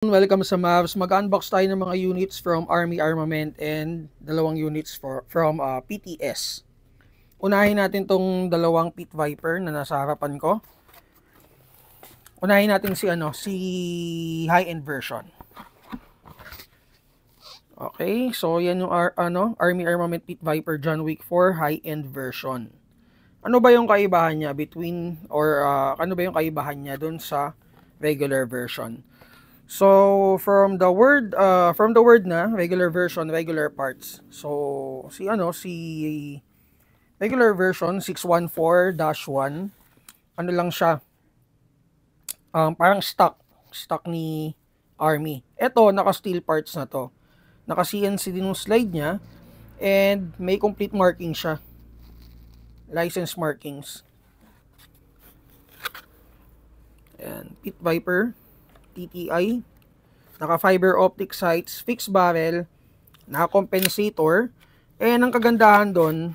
Welcome sa Mavs. Mag-unbox tayo ng mga units from Army Armament and dalawang units from PTS. Unahin natin tong dalawang Pit Viper na nasa harapan ko. Unahin natin si high-end version. Okay, so yan yung Army Armament Pit Viper John Wick 4 high-end version. Ano ba yung kaibahan niya ano ba yung kaibahan niya dun sa regular version? So from the word na regular version, regular parts. So si regular version 614-1, ano lang siya? Parang stock ni Army. Ito naka steel parts na to. Naka CNC din yung slide niya and may complete marking siya. License markings. Ayan, Pit Viper TTI, naka fiber optic sights, fixed barrel, naka compensator, and ang kagandahan doon,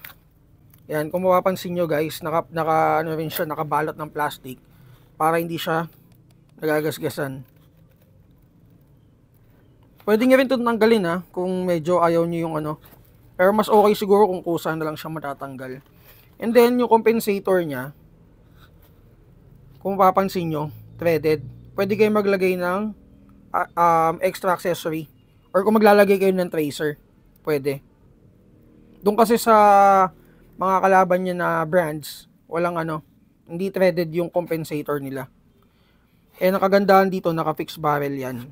yan, kung mapapansin nyo guys, nakabalot ng plastic para hindi siya nagagasgasan. Pwede nyo rin ito tanggalin kung medyo ayaw nyo yung pero mas okay siguro kung kusa na lang siya matatanggal. And then yung compensator nya, kung mapapansin nyo, threaded. Pwede kayo maglagay ng extra accessory or kung maglalagay kayo ng tracer, pwede. Doon kasi sa mga kalaban niya na brands, walang hindi threaded yung compensator nila. Eh nakagandahan dito, naka-fixed barrel yan.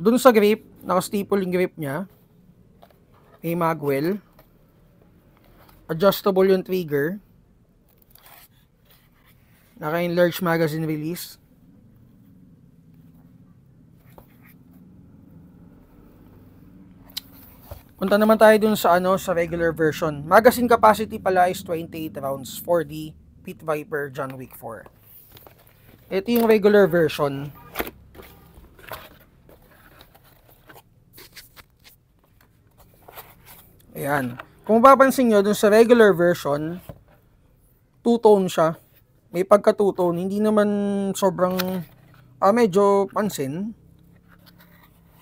Doon sa grip, naka-staple yung grip niya. May magwell. Adjustable yung trigger. Naka-enlarged magazine release. Punta naman tayo dun sa regular version. Magazine capacity pala is 28 rounds for the Pit Viper John Wick 4. Ito yung regular version. Ayan. Kung mapapansin nyo, dun sa regular version, two-tone siya. May pagka two-tone, hindi naman sobrang medyo pansin.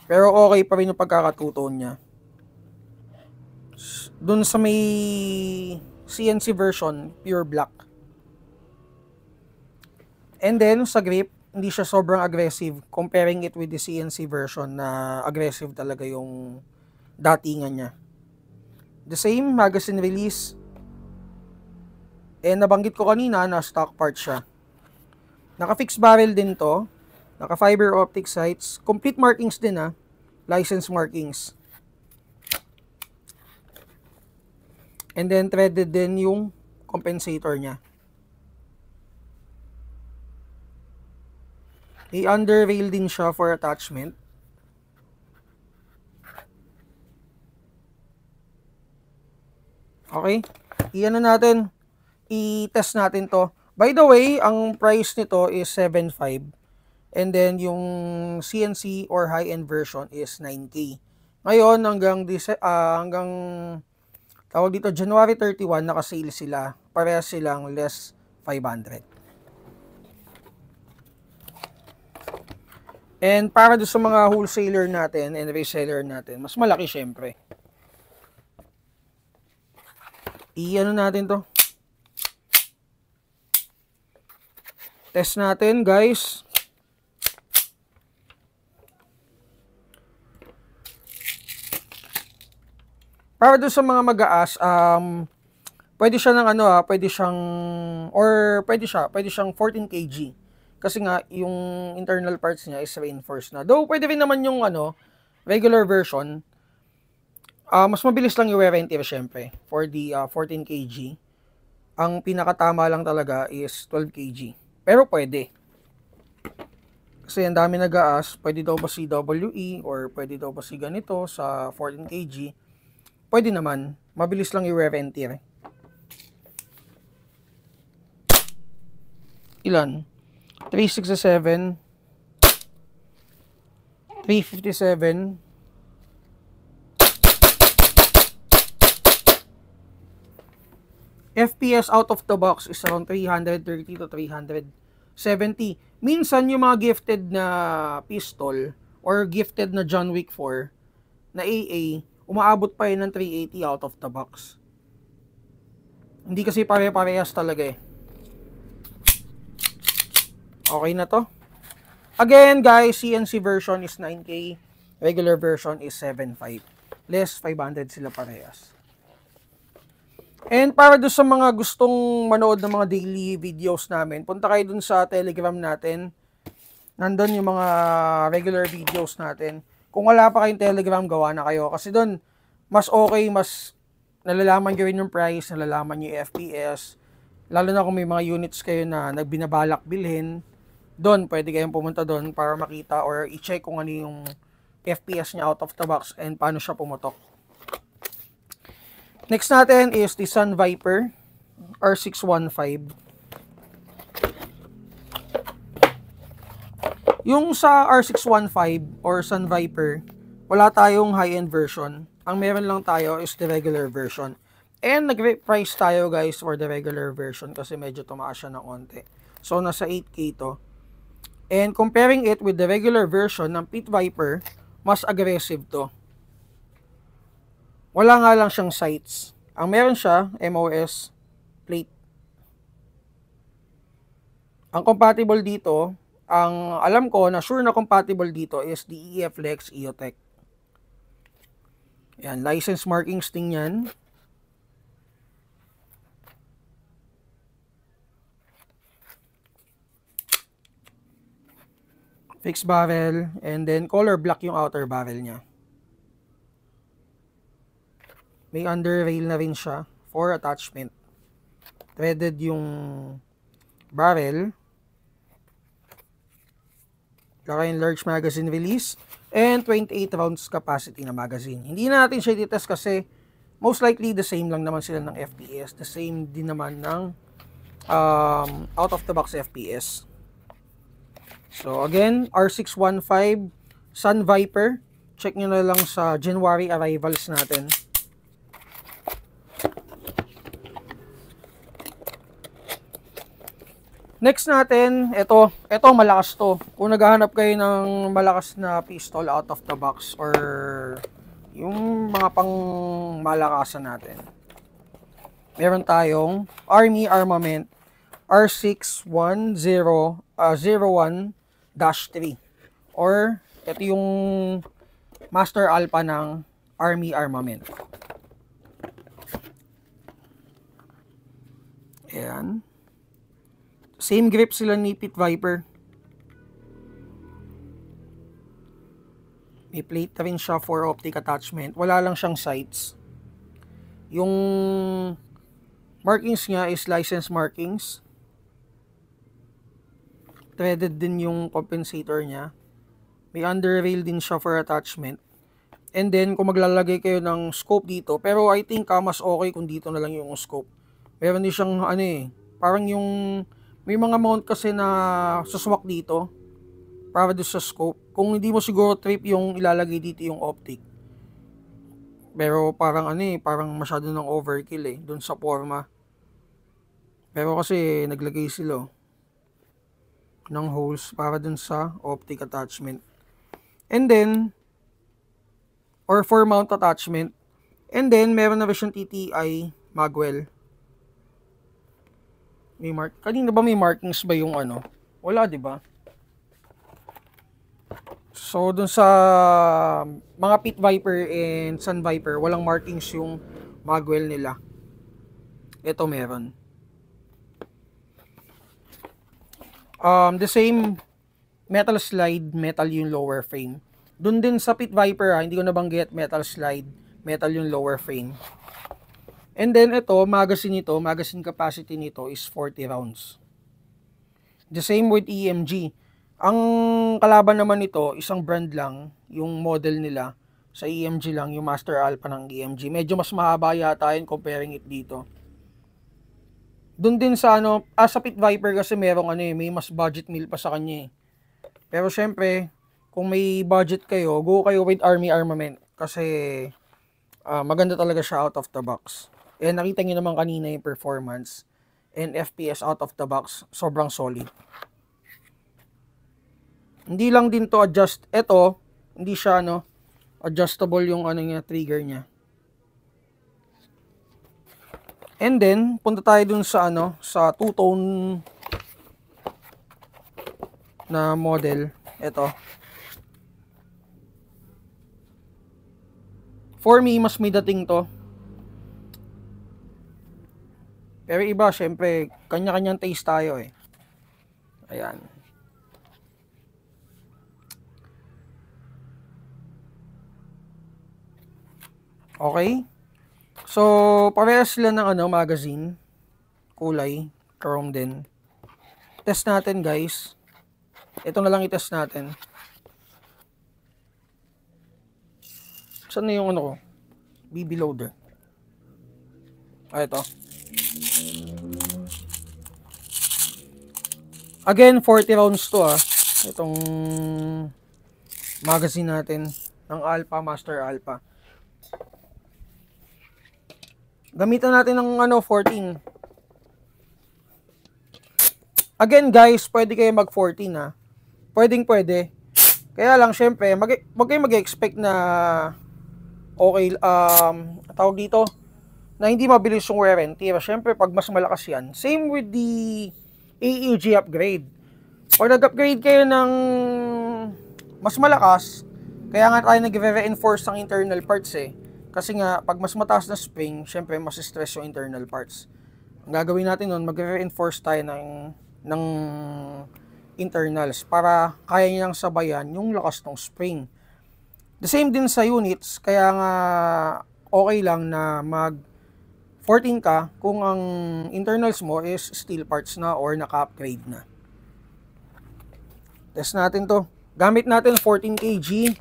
Pero okay pa rin yung pagkaka-two-tone niya. Dun sa may CNC version, pure black. And then sa grip, hindi siya sobrang aggressive comparing it with the CNC version na aggressive talaga yung datingan niya. The same magazine release. Nabanggit ko kanina na stock part siya. Naka-fixed barrel din to. Naka-fiber optic sights. Complete markings din License markings. And then threaded din yung compensator niya. May under rail din siya for attachment. Okay? I-test natin to. By the way, ang price nito is 7.5. And then yung CNC or high-end version is 9K. Ngayon hanggang tawag dito January 31 naka-sale sila. Parehas silang less 500. And para doon sa mga wholesaler natin and reseller natin, mas malaki syempre. Natin to. Test natin, guys. Para doon sa mga mag-aas, pwede siya ng pwede siyang 14 kg. Kasi nga yung internal parts niya is reinforced na. Though pwede rin naman yung regular version. Mas mabilis lang yung wear and tear syempre for the 14 kg. Ang pinakatama lang talaga is 12 kg. Pero pwede. Kasi ang dami nag-aas, pwede daw ba si WE or pwede daw ba si ganito sa 14 kg. Pwede naman. Mabilis lang yung wear and tear. Ilan? 367, 357, FPS out of the box is around 330 to 340 70. Minsan yung mga gifted na pistol or gifted na John Wick 4 na AA, umaabot pa yun ng 380 out of the box. Hindi kasi pare-parehas talaga eh. Okay na to. Again guys, CNC version is 9K, regular version is 7.5. Less 500 sila parehas. And para doon sa mga gustong manood ng mga daily videos namin, punta kayo dun sa Telegram natin. Nandun yung mga regular videos natin. Kung wala pa kayong Telegram, gawa na kayo. Kasi doon, mas okay, mas nalalaman nyo rin yung price, nalalaman nyo yung FPS. Lalo na kung may mga units kayo na nagbinabalak bilhin, doon, pwede kayong pumunta doon para makita or i-check kung ano yung FPS niya out of the box and paano siya pumutok. Next natin is the Sun Viper R615. Yung sa R615 or Sun Viper, wala tayong high-end version. Ang meron lang tayo is the regular version. And nag-price tayo guys for the regular version kasi medyo tumaas siya ng konti. So nasa 8K to. And comparing it with the regular version ng Pit Viper, mas aggressive to. Wala nga lang siyang sights. Ang meron siya, MOS plate. Ang compatible dito, ang alam ko na sure na compatible dito is the EFLEX EOTech. Yan, license markings din yan. Fixed barrel, and then color black yung outer barrel niya. May under rail na rin siya for attachment. Threaded yung barrel. Laka yung large magazine release. And 28 rounds capacity na magazine. Hindi na natin siya i-test kasi most likely the same lang naman sila ng FPS. The same din naman ng out of the box FPS. So again, R615 Sun Viper. Check nyo na lang sa January arrivals natin. Next natin, ito malakas to. Kung naghahanap kayo ng malakas na pistol out of the box or yung mga pang malakasan natin. Meron tayong Army Armament R61001-3 or ito yung Master Alpha ng Army Armament. Ayan. Same grip sila ni Pit Viper. May plate na rin siya for optic attachment. Wala lang siyang sights. Yung markings niya is license markings. Threaded din yung compensator niya. May under rail din siya for attachment. And then kung maglalagay kayo ng scope dito, pero I think mas okay kung dito na lang yung scope. Meron din siyang parang yung may mga mount kasi na suswak dito para doon sa scope. Kung hindi mo siguro trip yung ilalagay dito yung optic. Pero parang parang masyado ng overkill doon sa forma. Pero kasi naglagay sila ng holes para doon sa optic attachment. And then or for mount attachment. And then meron na version TTI magwell. May kanina ba may markings ba yung Wala, di ba? So, dun sa mga Pit Viper and Sun Viper, walang markings yung magwell nila. Ito meron. The same metal slide, metal yung lower frame. Dun din sa Pit Viper, hindi ko nabanggit, metal slide, metal yung lower frame. And then ito, magazine capacity nito is 40 rounds. The same with EMG. Ang kalaban naman nito, isang brand lang, yung model nila sa EMG lang, yung Master Alpha ng EMG. Medyo mas mahaba yata yun comparing it dito. Doon din sa sa Pit Viper kasi merong may mas budget meal pa sa kanya . Pero syempre, kung may budget kayo, go kayo with Army Armament kasi maganda talaga siya out of the box. And nakita niyo naman kanina yung performance and FPS out of the box, sobrang solid. Hindi lang din to adjust. Ito, hindi siya ano, adjustable yung ano niya, trigger niya. And then, punta tayo dun sa ano, sa two-tone na model. Ito. For me, mas may dating to. Pero iba, syempre, kanya-kanyang taste tayo eh. Ayan. Okay. So, parehas sila ng ano, magazine. Kulay. Chrome din. Test natin, guys. Ito na lang i-test natin. Saan na yung ano ko? BB loader. Ito. Again, 40 rounds to itong magazine natin ng Alpha, Master Alpha. Gamitan natin ng ano, 14. Again guys, pwede kayo mag 14 pwede. Kaya lang syempre, wag kayo mag-expect na okay, tawag dito, na hindi mabilis yung wear and tear. Syempre, pag mas malakas yan. Same with the AEG upgrade. Pag nag-upgrade kayo ng mas malakas, kaya nga tayo nag-reinforce ng internal parts eh. Kasi nga, pag mas mataas na spring, syempre, mas stress yung internal parts. Ang gagawin natin nun, mag-reinforce tayo ng internals para kaya niyang sabayan yung lakas ng spring. The same din sa units, kaya nga okay lang na mag 14 ka kung ang internals mo is steel parts na or naka-upgrade na. Test natin to. Gamit natin 14 kg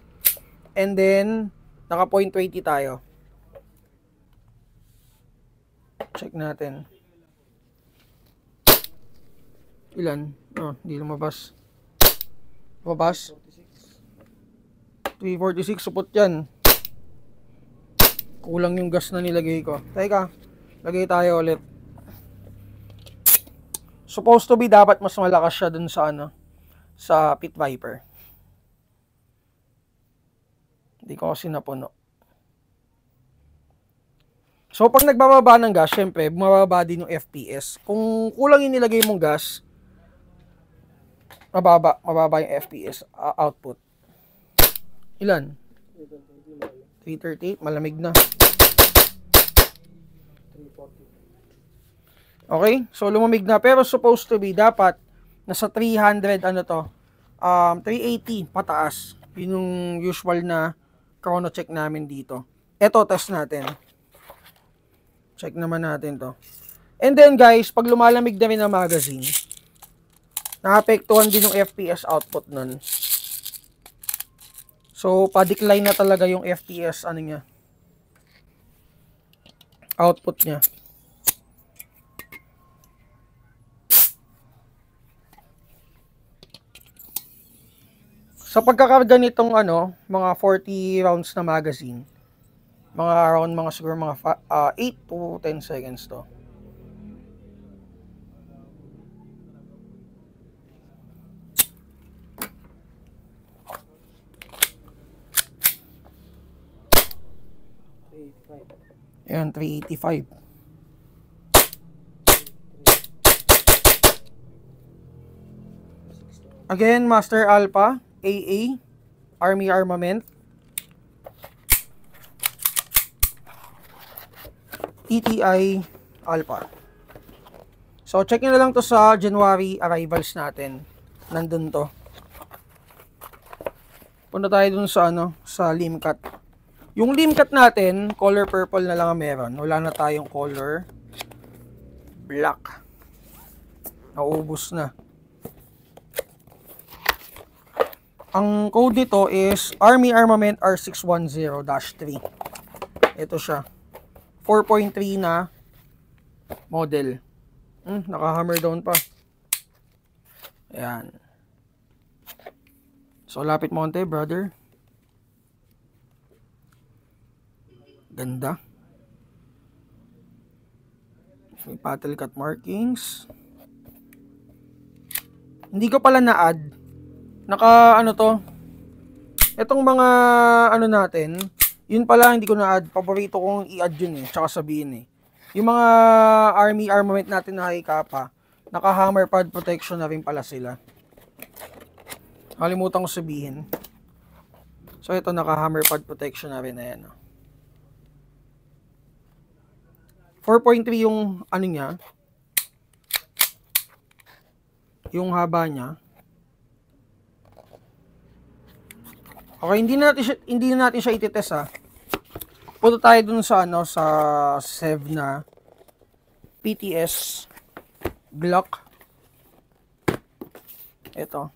and then naka 0.20 tayo. Check natin. Ilan? Oh, hindi lumabas. Lumabas? 346, supot yan. Kulang yung gas na nilagay ko. Teka, lagay tayo ulit. Supposed to be dapat mas malakas siya dun sa ano, sa Pit Viper. Hindi ko kasi napuno. So pag nagbababa ng gas, syempre bumababa din yung FPS. Kung kulang yung nilagay mong gas, mababa yung FPS output. Ilan? 338, malamig na. Okay, so lumamig na, pero supposed to be dapat nasa 300 ano to, 380 pataas. Yun yung usual na chrono check namin dito. Ito, test natin. Check naman natin to. And then guys, pag lumalamig na rin ang magazine, naapektuhan din yung FPS output nun. So, pa-decline na talaga yung FPS ano niya, output niya. Sa pagkakarga nitong ano, mga 40 rounds na magazine, mga around mga siguro mga 8 to 10 seconds to. Ayan, 385. Again, Master Alpha, AA, Army Armament, TTI Alpha. So, check nyo na lang to sa January arrivals natin. Nandun to. Punta tayo dun sa ano, sa Limcat. Yung Limcat natin, color purple na lang ang meron. Wala na tayong color black. Naubos na. Ang code nito is Army Armament R610-3. Ito siya. 4.3 na model. Naka-hammer down pa. Ayan. So, lapit mo konti, brother. Ganda. May paddle cut markings. Hindi ko pala na-add ano to, itong mga ano natin, yun pala hindi ko na-add, paborito kong i-add yun tsaka sabihin yung mga army armament natin na high kappa, naka hammer pad protection na rin pala sila. Kalimutan ko sabihin. So ito naka hammer pad protection na rin, ayan 4.3 yung ano niya, yung haba niya. Okay, hindi natin siya i-test Punta tayo dun sa sa SEV na PTS Glock. Ito.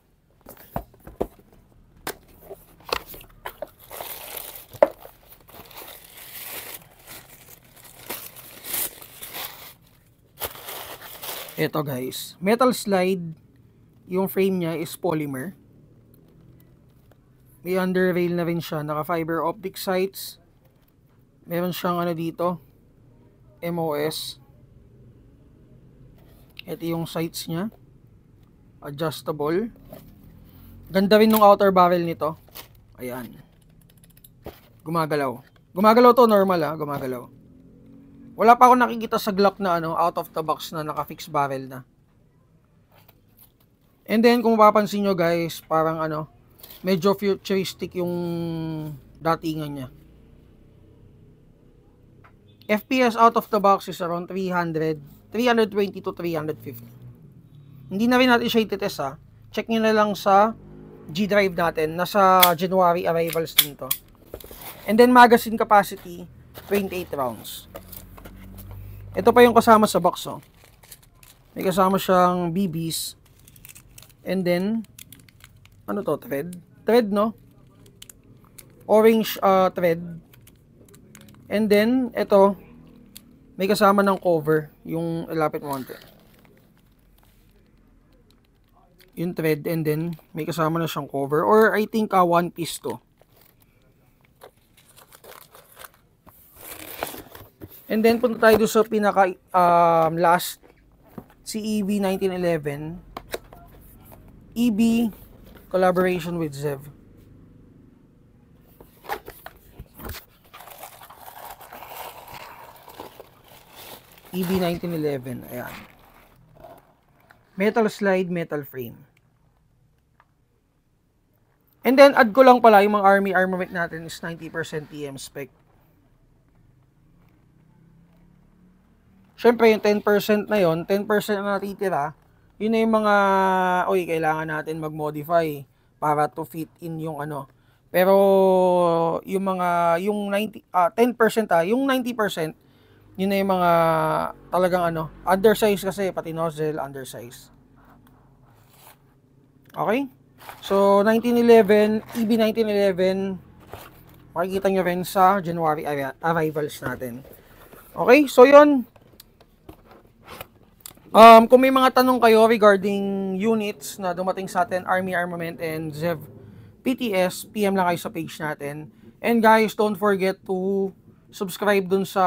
Ito guys, metal slide. Yung frame niya is polymer. May under rail na rin siya, naka fiber optic sights. Meron siyang ano dito, MOS. Ito yung sights niya, adjustable. Ganda rin ng outer barrel nito. Ayan, gumagalaw. Gumagalaw to, normal gumagalaw. Wala pa ako nakikita sa Glock na out of the box na naka-fix barrel na. And then kung mapapansin nyo guys, parang medyo futuristic yung datingan niya. FPS out of the box is around 320 to 350. Hindi na rin natin siya i-test Check nyo na lang sa G-Drive natin. Nasa January arrivals din to. And then magazine capacity, 28 rounds. Ito pa yung kasama sa box May kasama siyang BBs. And then, ano to? Thread, no? Orange thread. And then, ito, may kasama ng cover. Yung ilapit mo konti. Yung thread, and then, may kasama na siyang cover. Or, I think, one piece to. And then, punta tayo doon sa pinaka last, si EB 1911. EB collaboration with ZEV. EB 1911, ayan. Metal slide, metal frame. And then, add ko lang pala, yung mga army armament natin is 90% TM spec. Siyempre, yung 10% na yon, 10% na natitira, yun na yung mga, kailangan natin mag-modify para to fit in yung Pero, yung mga, yung 10%, yung 90%, yun na yung mga talagang undersize kasi, pati nozzle, undersize. Okay? So, 1911, EB 1911, makikita nyo rin sa January arrivals natin. Okay? So, yun. Kung may mga tanong kayo regarding units na dumating sa atin, Army Armament and ZEV PTS, PM lang kayo sa page natin. And guys, don't forget to subscribe dun sa